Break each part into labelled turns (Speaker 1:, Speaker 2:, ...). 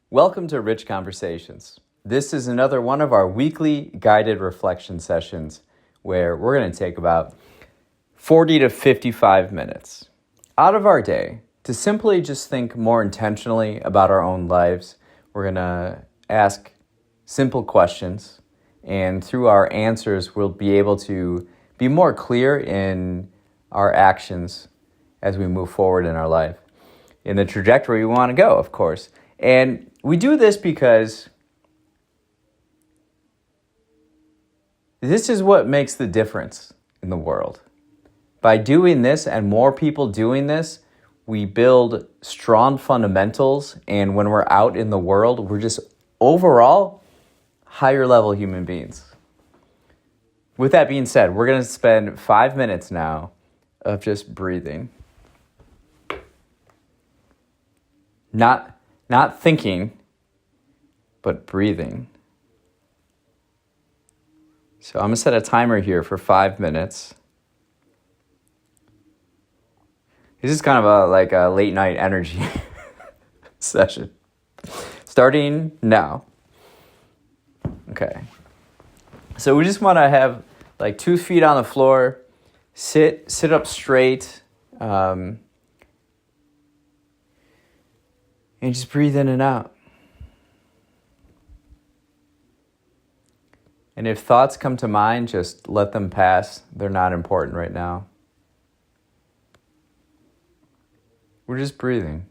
Speaker 1: Welcome to Rich Conversations. This is another one of our weekly guided reflection sessions where we're going to take about 40 to 55 minutes out of our day to simply just think more intentionally about our own lives. We're going to ask simple questions, and through our answers, we'll be able to be more clear in our actions as we move forward in our life, in the trajectory we want to go, of course. And we do this because this is what makes the difference in the world. By doing this and more people doing this, we build strong fundamentals. And when we're out in the world, we're just overall higher level human beings. With that being said, we're going to spend 5 minutes now of just breathing. Not thinking, but breathing. So I'm going to set a timer here for 5 minutes. This is kind of like a late night energy session. Starting now. Okay. So we just want to have like 2 feet on the floor, sit up straight, and just breathe in and out. And if thoughts come to mind, just let them pass. They're not important right now. We're just breathing.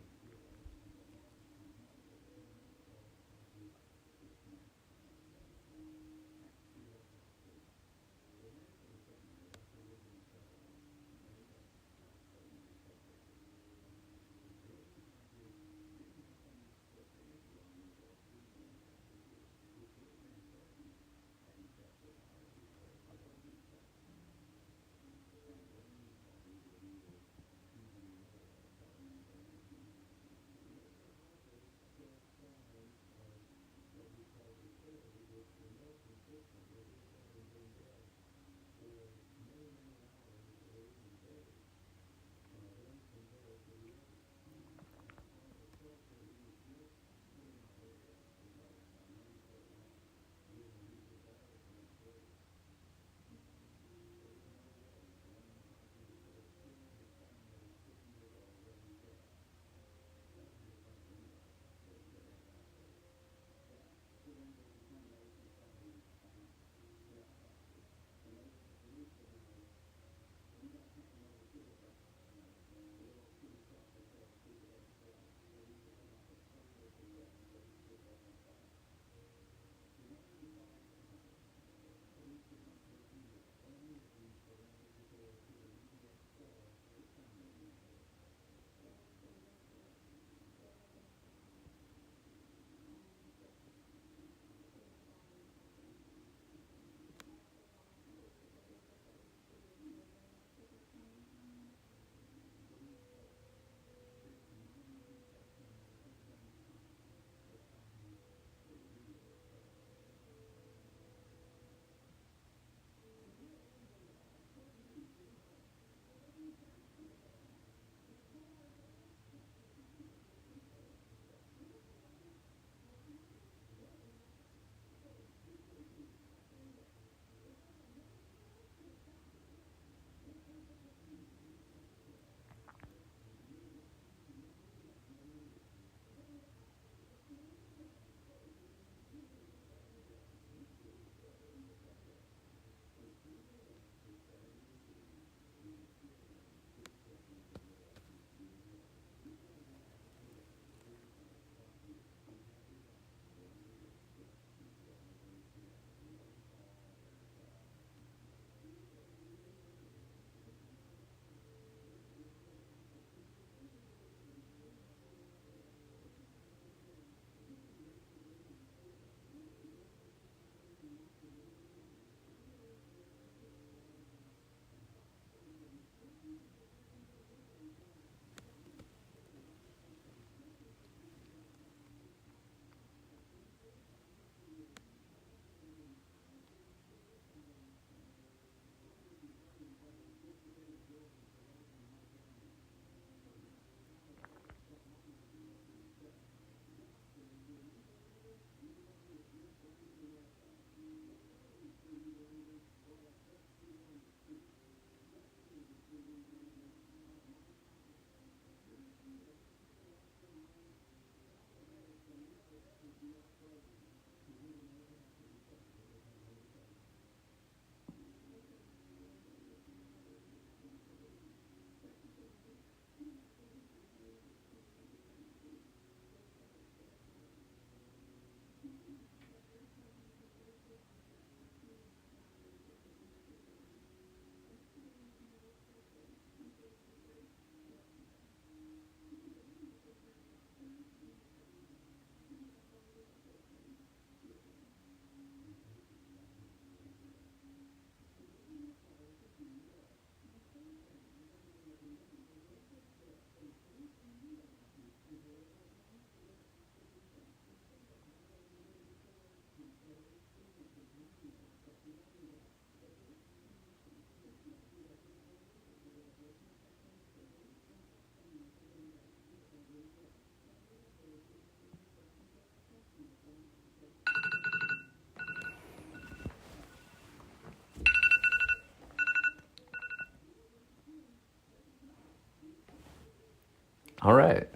Speaker 1: All right.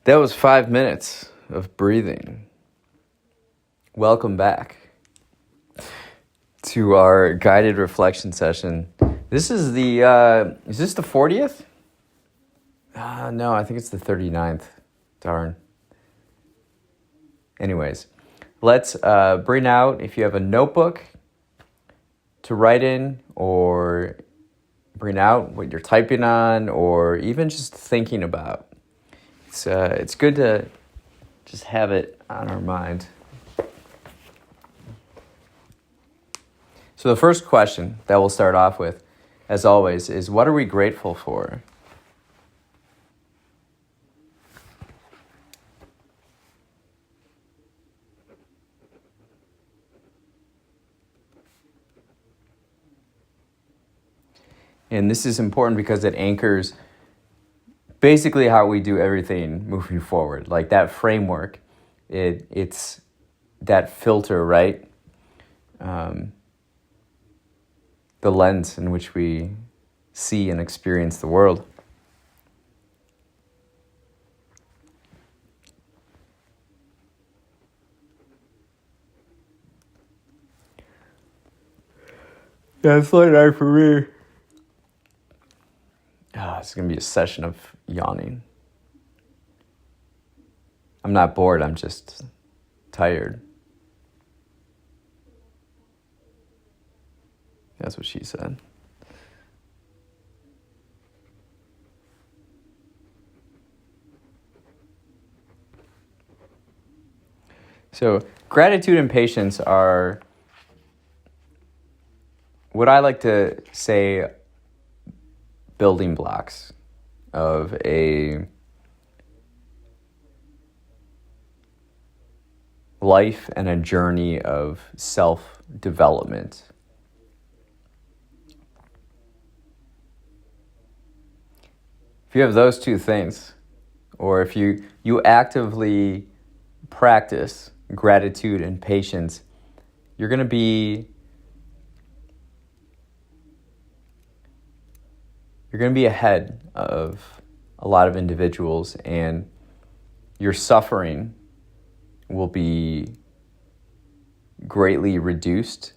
Speaker 1: That was 5 minutes of breathing. Welcome back to our guided reflection session. This is is this the 40th? No, I think it's the 39th. Darn. Anyways, let's bring out, if you have a notebook to write in, or bring out what you're typing on, or even just thinking about. It's good to just have it on our mind. So the first question that we'll start off with, as always, is what are we grateful for? And this is important because it anchors basically how we do everything moving forward. Like that framework, it's that filter, right? The lens in which we see and experience the world. Yeah, it's late night for me. It's going to be a session of yawning. I'm not bored, I'm just tired. That's what she said. So, gratitude and patience are what I like to say building blocks of a life and a journey of self-development. If you have those two things, or if you actively practice gratitude and patience, you're going to be ahead of a lot of individuals, and your suffering will be greatly reduced.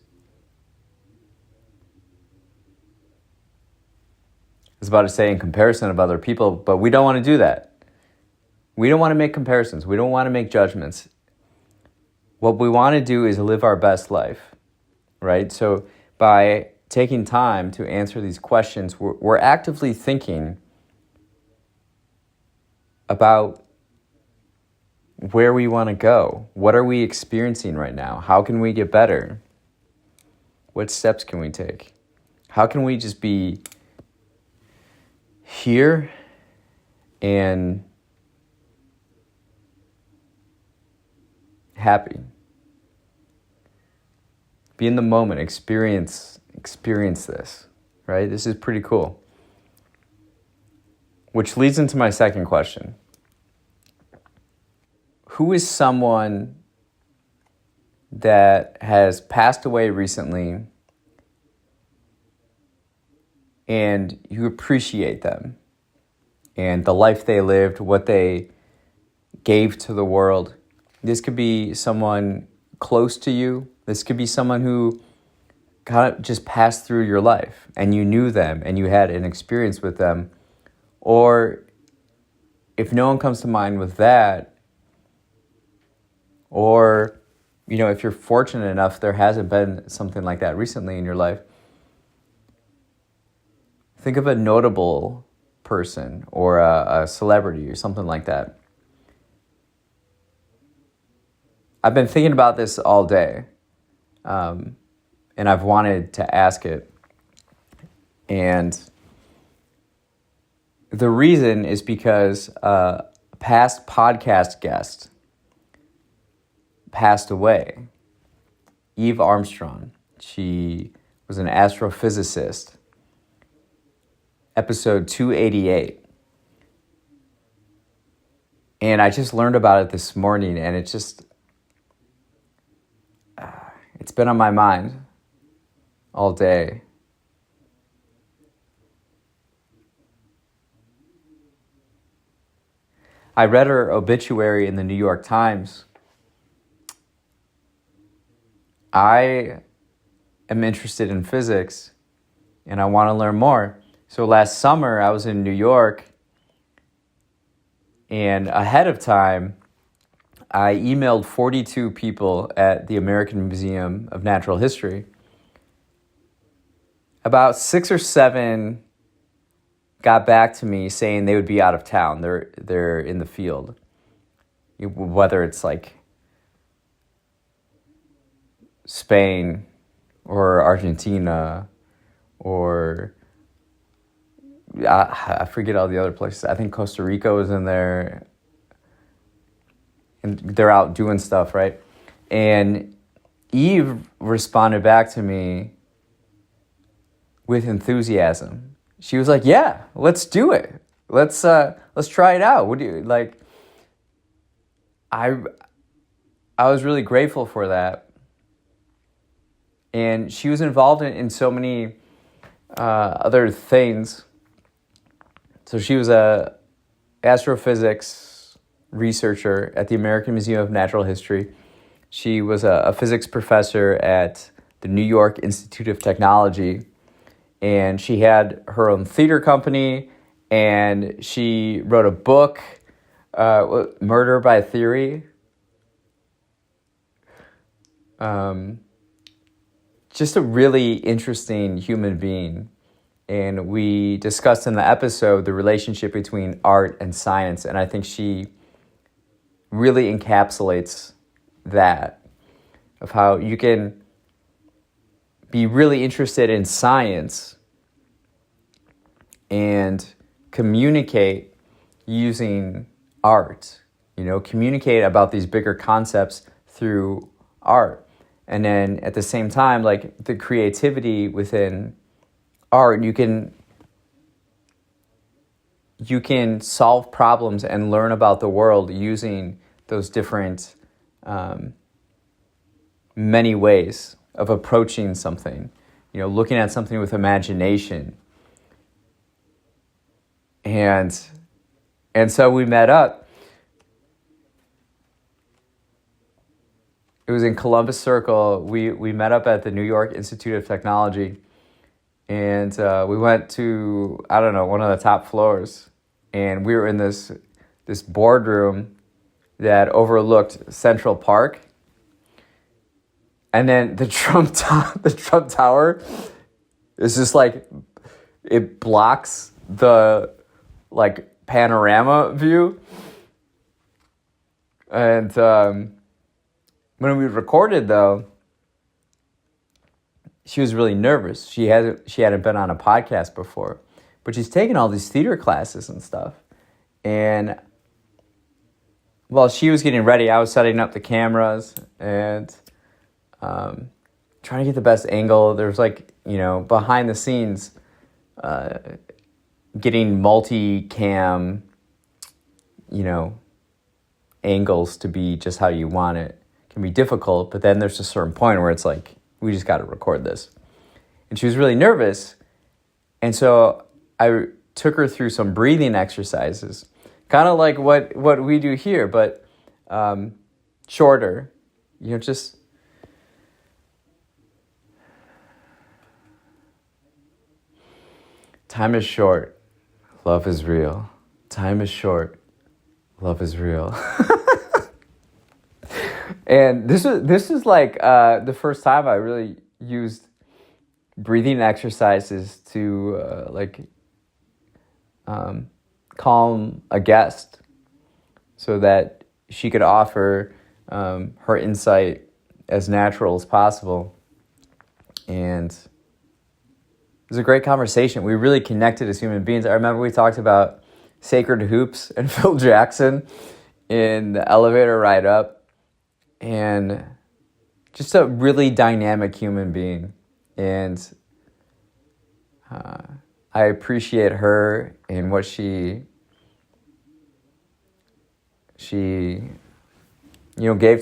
Speaker 1: I was about to say in comparison of other people, but we don't want to do that. We don't want to make comparisons. We don't want to make judgments. What we want to do is live our best life, right? So by taking time to answer these questions, we're actively thinking about where we want to go. What are we experiencing right now? How can we get better? What steps can we take? How can we just be here and happy? Be in the moment, experience this, right? This is pretty cool. Which leads into my second question. Who is someone that has passed away recently and you appreciate them and the life they lived, what they gave to the world? This could be someone close to you. This could be someone who kind of just passed through your life and you knew them and you had an experience with them. Or if no one comes to mind with that, or, if you're fortunate enough, there hasn't been something like that recently in your life, think of a notable person or a celebrity or something like that. I've been thinking about this all day, and I've wanted to ask it. And the reason is because a past podcast guest passed away. Eve Armstrong. She was an astrophysicist. Episode 288. And I just learned about it this morning, and it's been on my mind all day. I read her obituary in the New York Times. I am interested in physics, and I want to learn more. So last summer, I was in New York, and ahead of time, I emailed 42 people at the American Museum of Natural History. About 6 or 7 got back to me saying they would be out of town. They're in the field. Whether it's like Spain or Argentina or I forget all the other places. I think Costa Rica was in there. And they're out doing stuff, right? And Eve responded back to me with enthusiasm. She was like, "Yeah, let's do it. Let's try it out. What do you like?" I was really grateful for that. And she was involved in so many other things. So she was a astrophysics researcher at the American Museum of Natural History. She was a physics professor at the New York Institute of Technology. And she had her own theater company. And she wrote a book, Murder by Theory. Just a really interesting human being. And we discussed in the episode the relationship between art and science. And I think she really encapsulates that, of how you can be really interested in science and communicate using art. Communicate about these bigger concepts through art. And then at the same time, like the creativity within art, you can solve problems and learn about the world using those different many ways of approaching something. Looking at something with imagination. And so we met up. It was in Columbus Circle. We met up at the New York Institute of Technology. And we went to, I don't know, one of the top floors. And we were in this boardroom that overlooked Central Park. And then the Trump Tower is just like, it blocks the like panorama view. And when we recorded though, she was really nervous. She hadn't been on a podcast before, but she's taken all these theater classes and stuff. And while she was getting ready, I was setting up the cameras and trying to get the best angle. There's behind the scenes, getting multi-cam, angles to be just how you want it can be difficult. But then there's a certain point where it's like, we just got to record this. And she was really nervous. And so I took her through some breathing exercises, kind of like what we do here. But shorter, just time is short, love is real. Time is short, love is real. And this is like the first time I really used breathing exercises to calm a guest so that she could offer her insight as natural as possible. And it was a great conversation. We really connected as human beings. I remember we talked about Sacred Hoops and Phil Jackson in the elevator ride up. And just a really dynamic human being. And I appreciate her and what she gave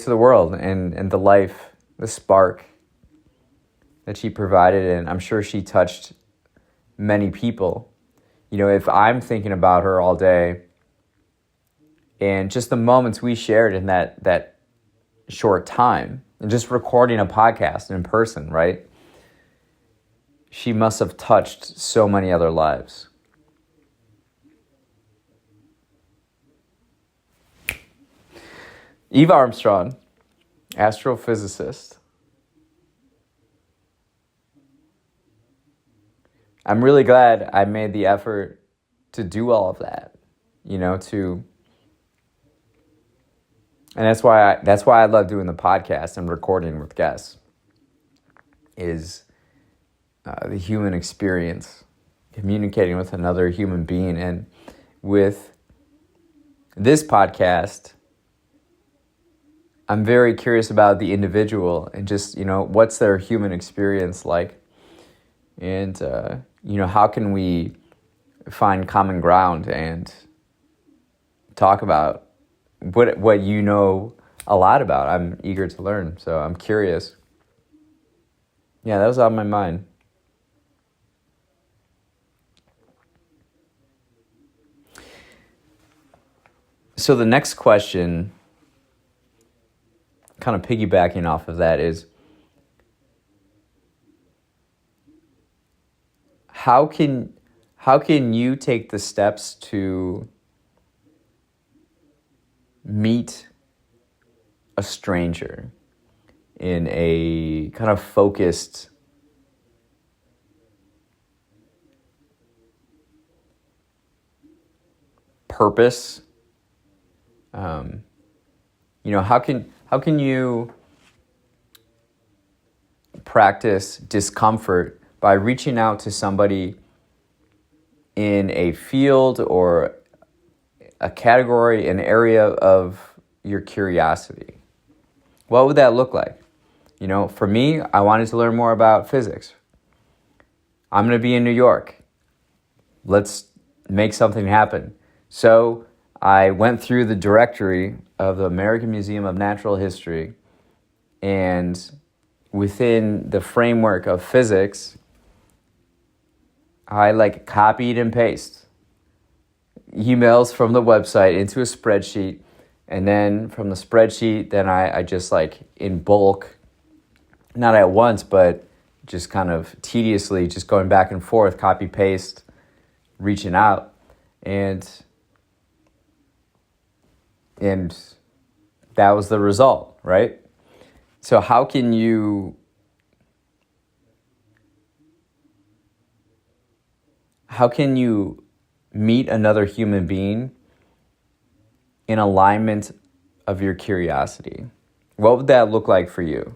Speaker 1: to the world and the life, the spark that she provided. And I'm sure she touched many people. If I'm thinking about her all day and just the moments we shared in that short time and just recording a podcast in person, right? She must have touched so many other lives. Eve Armstrong, astrophysicist. I'm really glad I made the effort to do all of that, and that's why I love doing the podcast and recording with guests, is the human experience, communicating with another human being. And with this podcast, I'm very curious about the individual and just, what's their human experience like? And, how can we find common ground and talk about what you know a lot about. I'm eager to learn, so I'm curious. Yeah, that was on my mind. So the next question, kind of piggybacking off of that, is how can you take the steps to meet a stranger in a kind of focused purpose? How can you practice discomfort by reaching out to somebody in a field or a category, an area of your curiosity? What would that look like? For me, I wanted to learn more about physics. I'm going to be in New York. Let's make something happen. So I went through the directory of the American Museum of Natural History, and within the framework of physics, I copied and pasted emails from the website into a spreadsheet, and then from the spreadsheet, then I just in bulk, not at once, but just kind of tediously, just going back and forth, copy paste, reaching out, and that was the result, right? So how can you meet another human being in alignment of your curiosity? What would that look like for you?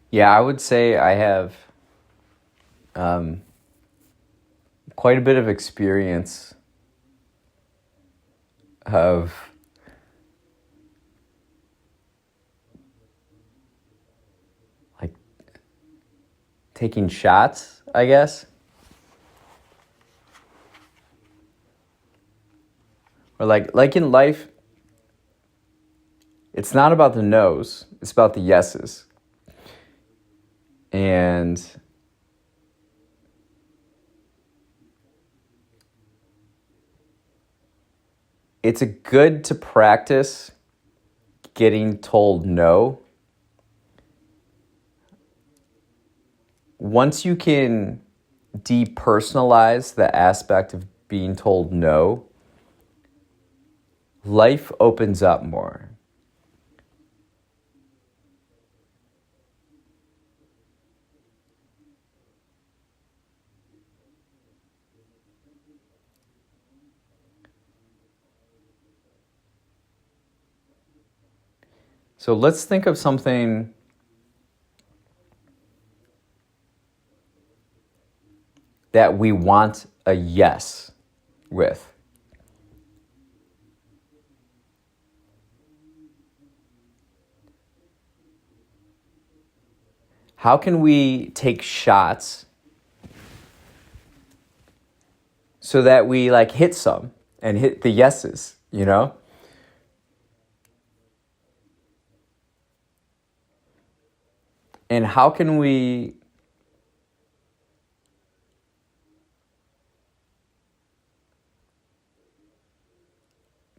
Speaker 1: Yeah, I would say I have quite a bit of experience of like taking shots, I guess. Or like in life, it's not about the no's, it's about the yeses. And it's a good to practice getting told no. Once you can depersonalize the aspect of being told no, life opens up more. So let's think of something that we want a yes with. How can we take shots so that we like hit some and hit the yeses, you know? And how can we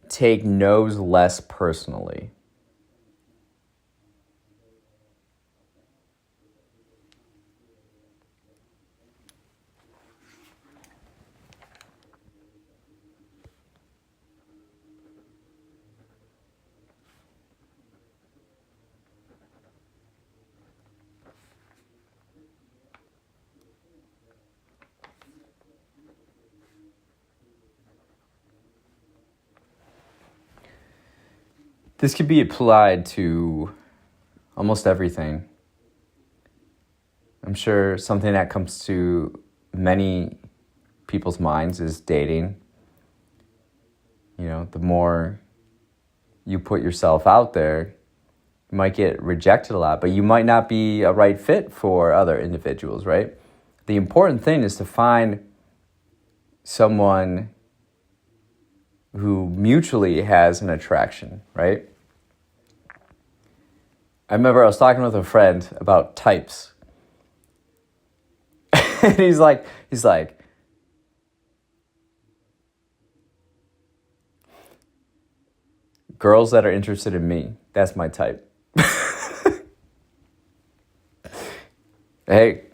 Speaker 1: take no's less personally? This could be applied to almost everything. I'm sure something that comes to many people's minds is dating. You know, the more you put yourself out there, you might get rejected a lot, but you might not be a right fit for other individuals, right? The important thing is to find someone who mutually has an attraction, right? I remember I was talking with a friend about types. And he's like, girls that are interested in me, that's my type. Hey,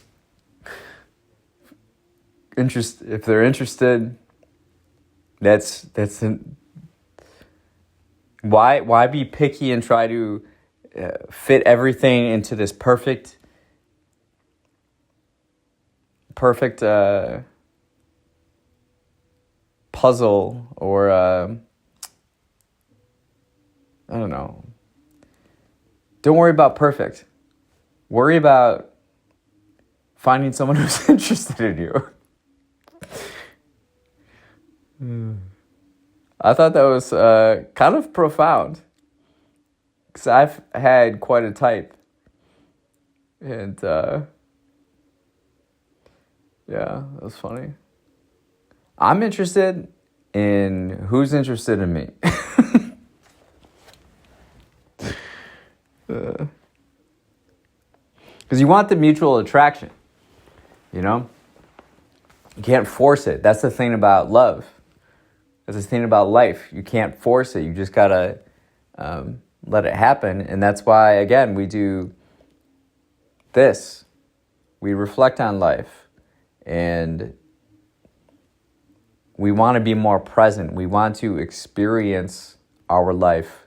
Speaker 1: if they're interested, why be picky and try to fit everything into this perfect puzzle, or I don't know. Don't worry about perfect. Worry about finding someone who's interested in you. I thought that was kind of profound, because I've had quite a type. And yeah, that was funny. I'm interested in who's interested in me. Because you want the mutual attraction, you know? You can't force it. That's the thing about love. That's the thing about life. You can't force it. You just gotta let it happen. And that's why, again, we do this. We reflect on life. And we want to be more present. We want to experience our life.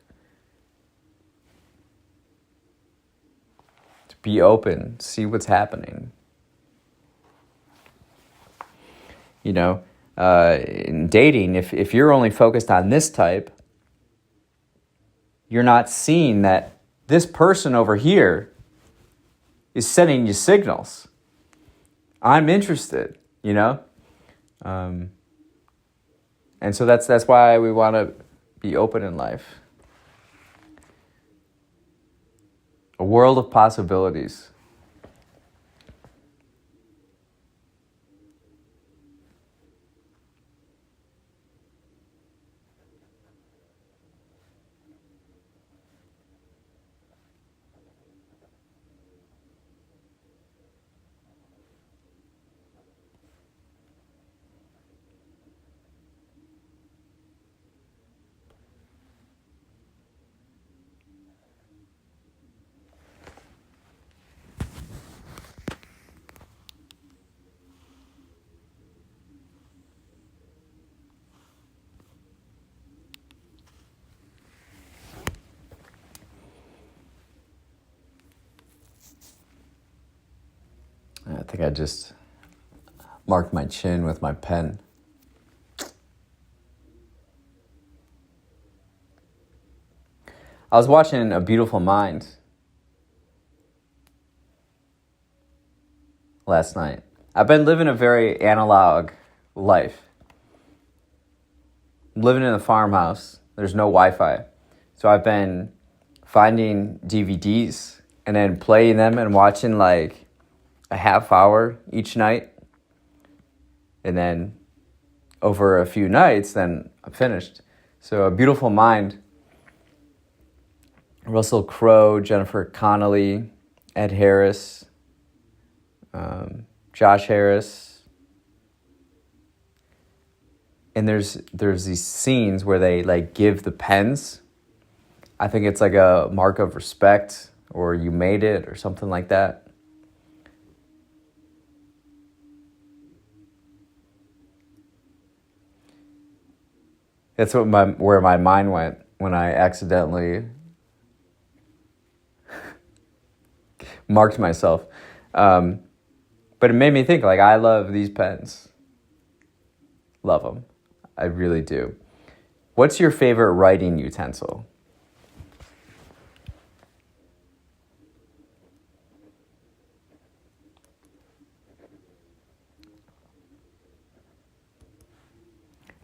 Speaker 1: To be open, see what's happening. You know, in dating, if you're only focused on this type, you're not seeing that this person over here is sending you signals. I'm interested, you know? And so that's why we want to be open in life. A world of possibilities. I think I just marked my chin with my pen. I was watching A Beautiful Mind last night. I've been living a very analog life. I'm living in a farmhouse. There's no Wi-Fi. So I've been finding DVDs and then playing them and watching like a half hour each night. And then over a few nights, then I'm finished. So A Beautiful Mind, Russell Crowe, Jennifer Connelly, Ed Harris, Josh Harris. And there's these scenes where they like give the pens. I think it's like a mark of respect, or you made it, or something like that. That's where my mind went when I accidentally marked myself. But it made me think, like, I love these pens. Love them. I really do. What's your favorite writing utensil?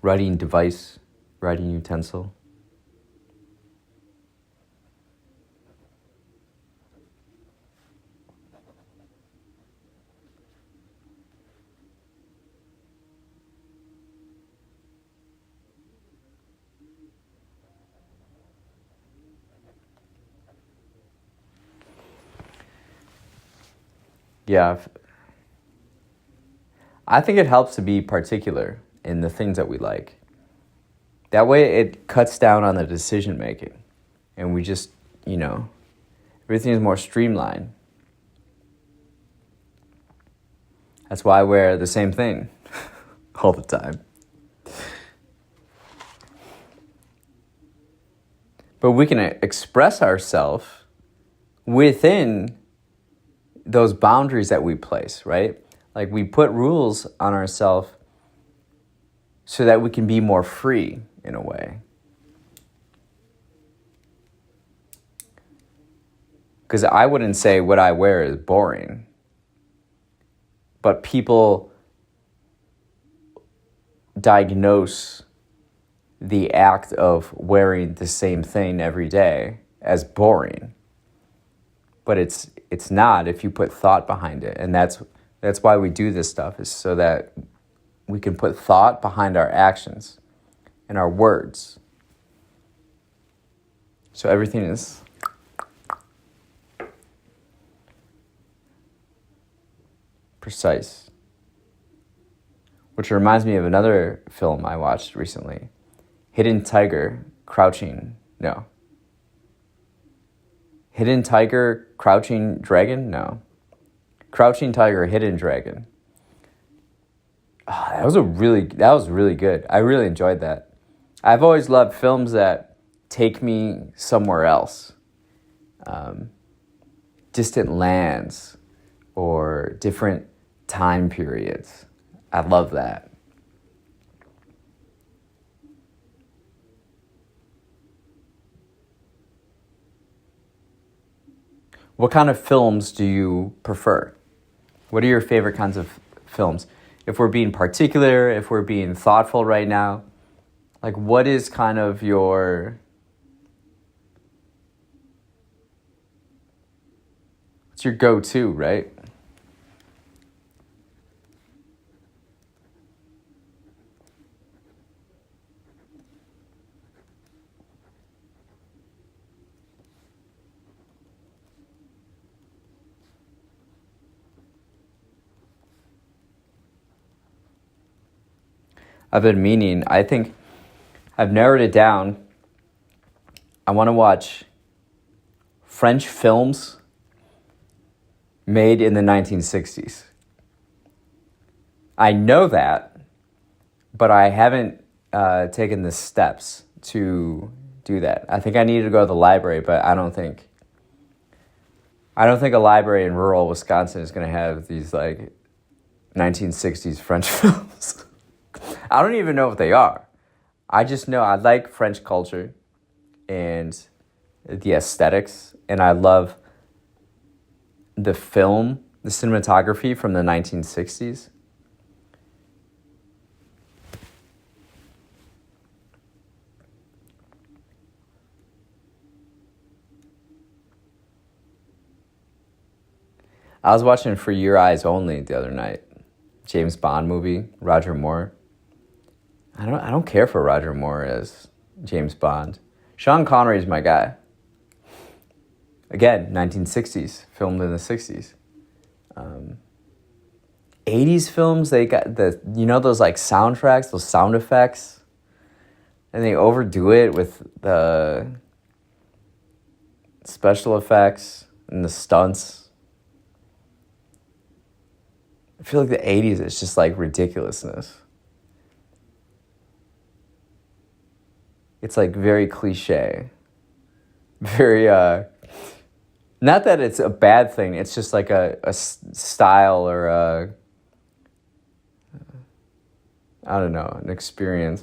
Speaker 1: Writing device, writing utensil. Yeah, I think it helps to be particular in the things that we like. That way it cuts down on the decision making. And we just, everything is more streamlined. That's why I wear the same thing all the time. But we can express ourselves within those boundaries that we place, right? Like we put rules on ourselves so that we can be more free in a way. Because I wouldn't say what I wear is boring, but people diagnose the act of wearing the same thing every day as boring. But it's not if you put thought behind it. And that's why we do this stuff, is so that we can put thought behind our actions and our words. So everything is precise. Which reminds me of another film I watched recently. Hidden Tiger, Crouching Dragon? No. Crouching Tiger, Hidden Dragon. Oh, that was really good. I really enjoyed that. I've always loved films that take me somewhere else. Distant lands or different time periods. I love that. What kind of films do you prefer? What are your favorite kinds of films? If we're being particular, if we're being thoughtful right now, like what is kind of what's your go-to, right? I've been meaning, I think I've narrowed it down. I want to watch French films made in the 1960s. I know that, but I haven't taken the steps to do that. I think I need to go to the library, but I don't think a library in rural Wisconsin is going to have these like 1960s French films. I don't even know what they are. I just know I like French culture and the aesthetics, and I love the film, the cinematography from the 1960s. I was watching For Your Eyes Only the other night. James Bond movie, Roger Moore. I don't care for Roger Moore as James Bond. Sean Connery is my guy. Again, 1960s, filmed in the 60s. 80s films, they got those like soundtracks, those sound effects, and they overdo it with the special effects and the stunts. I feel like the 80s is just like ridiculousness. It's like very cliche. Very, not that it's a bad thing, it's just like a style or I don't know, an experience.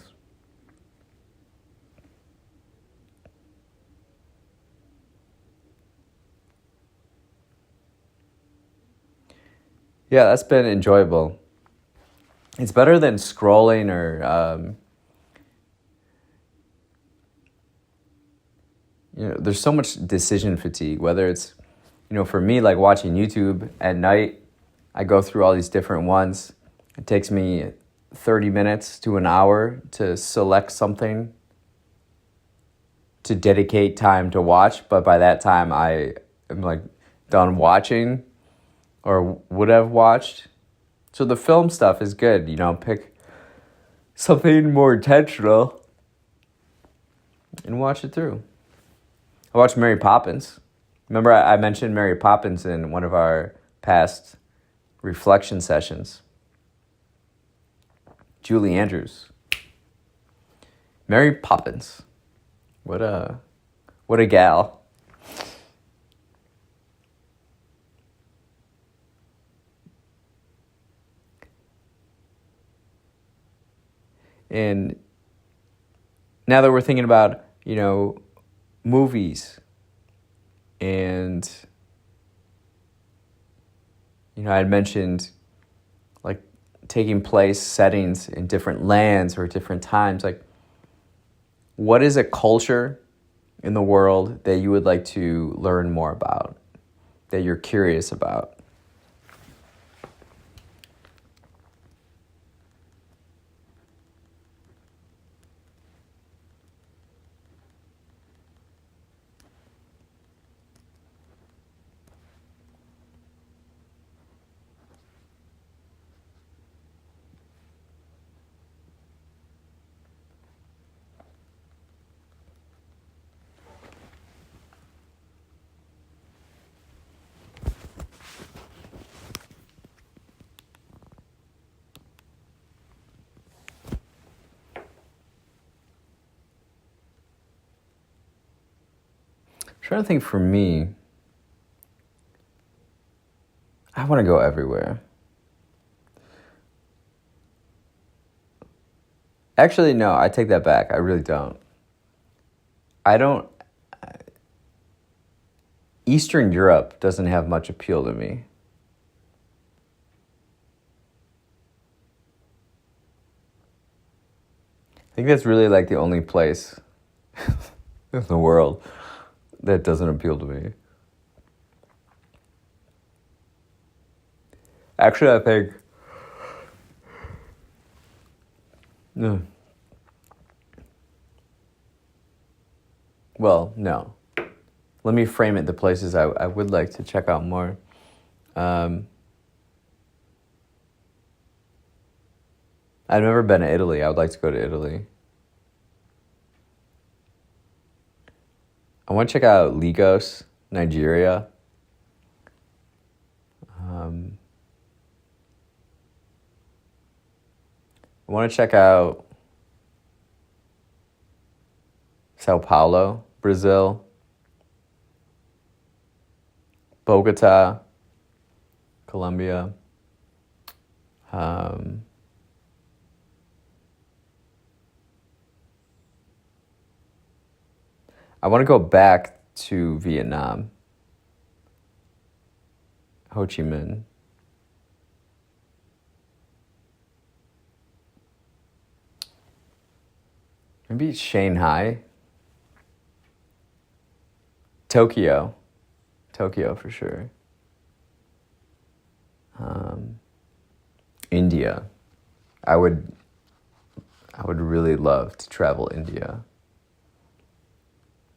Speaker 1: Yeah, that's been enjoyable. It's better than scrolling or, there's so much decision fatigue, whether it's, for me, like watching YouTube at night, I go through all these different ones. It takes me 30 minutes to an hour to select something to dedicate time to watch, but by that time I am like done watching or would have watched. So the film stuff is good, pick something more intentional and watch it through. I watched Mary Poppins. Remember I mentioned Mary Poppins in one of our past reflection sessions. Julie Andrews. Mary Poppins. What a gal. And now that we're thinking about, movies and, I had mentioned like taking place settings in different lands or different times. Like, what is a culture in the world that you would like to learn more about, that you're curious about? I'm trying to think for me, I want to go everywhere. Actually, no, I take that back. I really don't. I don't. Eastern Europe doesn't have much appeal to me. I think that's really like the only place in the world that doesn't appeal to me. Actually, I think well, no. Let me frame it the places I would like to check out more. I've never been to Italy. I would like to go to Italy. I want to check out Lagos, Nigeria. I want to check out Sao Paulo, Brazil. Bogota, Colombia. I want to go back to Vietnam, Ho Chi Minh. Maybe Shanghai. Tokyo for sure. India. I would really love to travel India.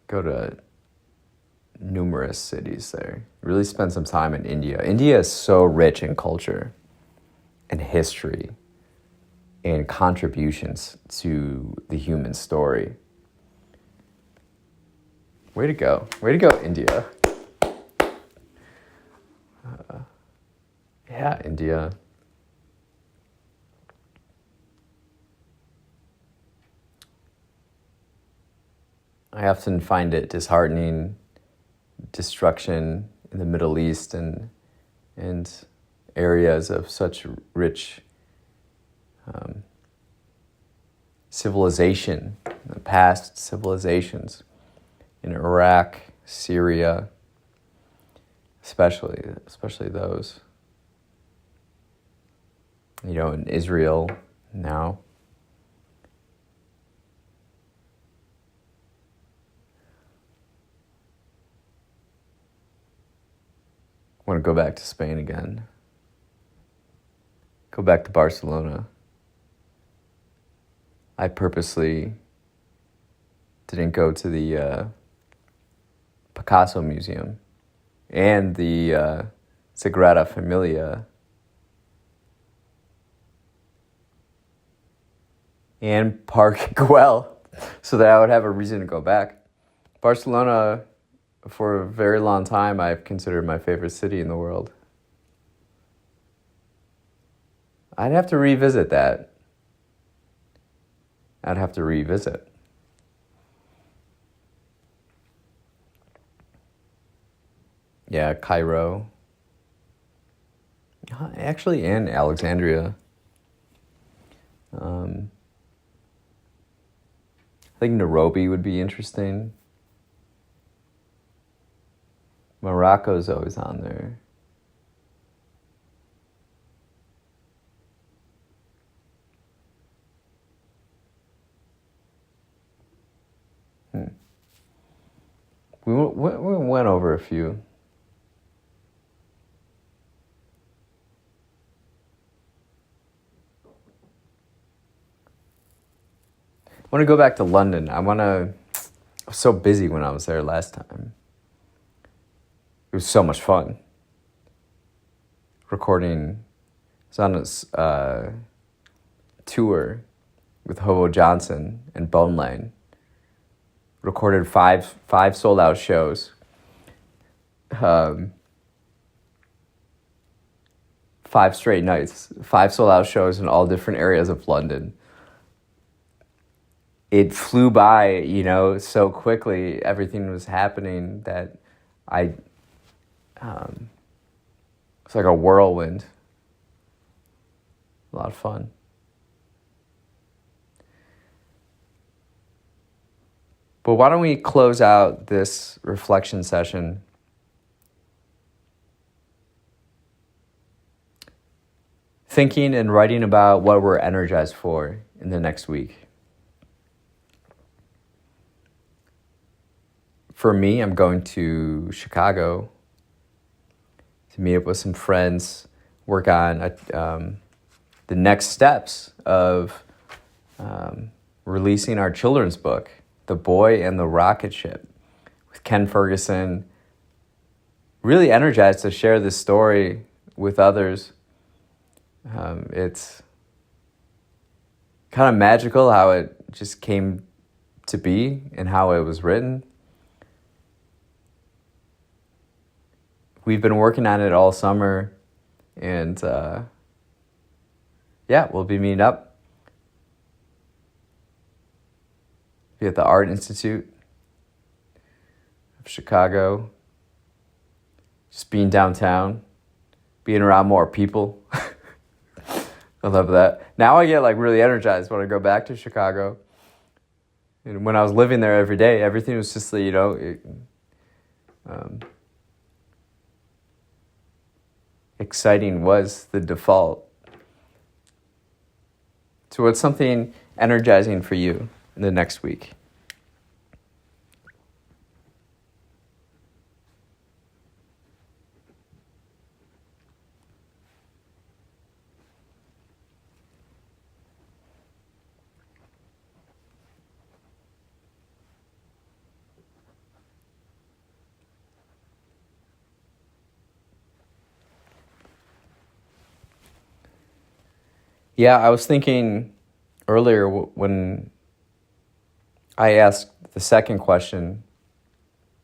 Speaker 1: Go to numerous cities there. Really spend some time in India. India is so rich in culture and history and contributions to the human story. Way to go, India. Yeah, India. I often find it disheartening, destruction in the Middle East and areas of such rich civilization, past civilizations in Iraq, Syria, especially those. In Israel now. I want to go back to Spain again. Go back to Barcelona. I purposely didn't go to the Picasso Museum and the Sagrada Familia and Park Güell so that I would have a reason to go back. Barcelona, for a very long time, I've considered my favorite city in the world. I'd have to revisit that. Yeah, Cairo. Actually, and Alexandria. I think Nairobi would be interesting. Morocco's always on there. We went over a few. I want to go back to London. I was so busy when I was there last time. It was so much fun. Recording. I was on a tour with Hobo Johnson and Bone Lane. Recorded five sold out shows. 5 straight nights. 5 sold out shows in all different areas of London. It flew by, so quickly. Everything was happening that it's like a whirlwind. A lot of fun. But why don't we close out this reflection session thinking and writing about what we're energized for in the next week. For me, I'm going to Chicago to meet up with some friends, work on the next steps of releasing our children's book, The Boy and the Rocket Ship, with Ken Ferguson. Really energized to share this story with others. It's kind of magical how it just came to be and how it was written. We've been working on it all summer, and we'll be meeting up. Be at the Art Institute of Chicago. Just being downtown, being around more people. I love that. Now I get really energized when I go back to Chicago. And when I was living there every day, everything was just exciting was the default. So what's something energizing for you in the next week? Yeah, I was thinking earlier when I asked the second question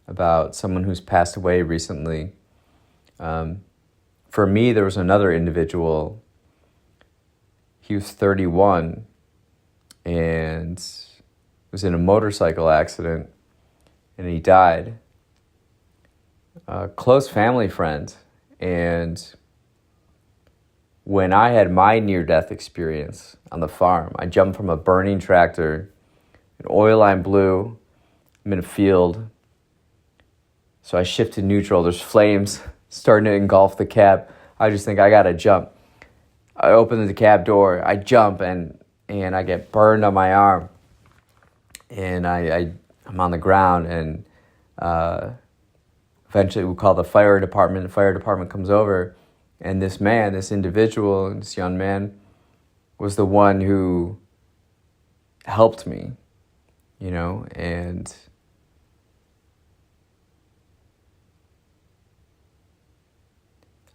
Speaker 1: about someone who's passed away recently. For me, there was another individual. He was 31 and was in a motorcycle accident, and he died. A close family friend. And when I had my near-death experience on the farm, I jumped from a burning tractor, an oil line blew, I'm in a field, so I shifted neutral, there's flames starting to engulf the cab. I just think I gotta jump. I open the cab door, I jump, and I get burned on my arm. And I'm on the ground, and eventually we call the fire department. The fire department comes over. And this individual, this young man, was the one who helped me, and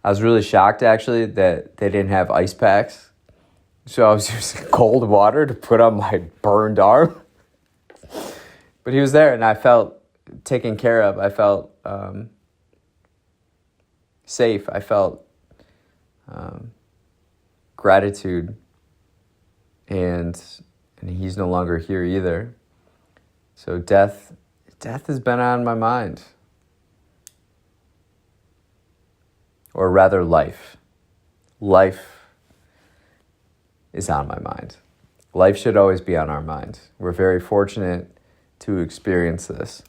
Speaker 1: I was really shocked, actually, that they didn't have ice packs. So I was using cold water to put on my burned arm. But he was there, and I felt taken care of. I felt safe. I felt gratitude, and he's no longer here either. So death has been on my mind, or rather life is on my mind. Life should always be on our mind. We're very fortunate to experience this.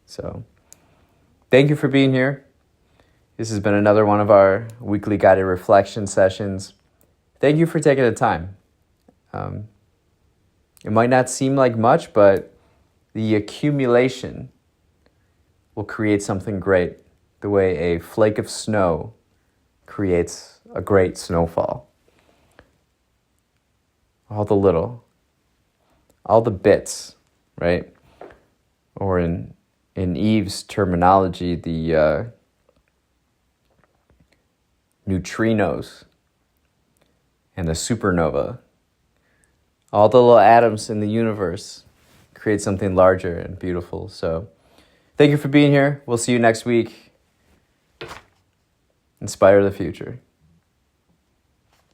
Speaker 1: So thank you for being here. This has been another one of our weekly guided reflection sessions. Thank you for taking the time. It might not seem like much, but the accumulation will create something great, the way a flake of snow creates a great snowfall. All the bits, right? Or in Eve's terminology, the neutrinos and the supernova. All the little atoms in the universe create something larger and beautiful. So thank you for being here. We'll see you next week. Inspire the future.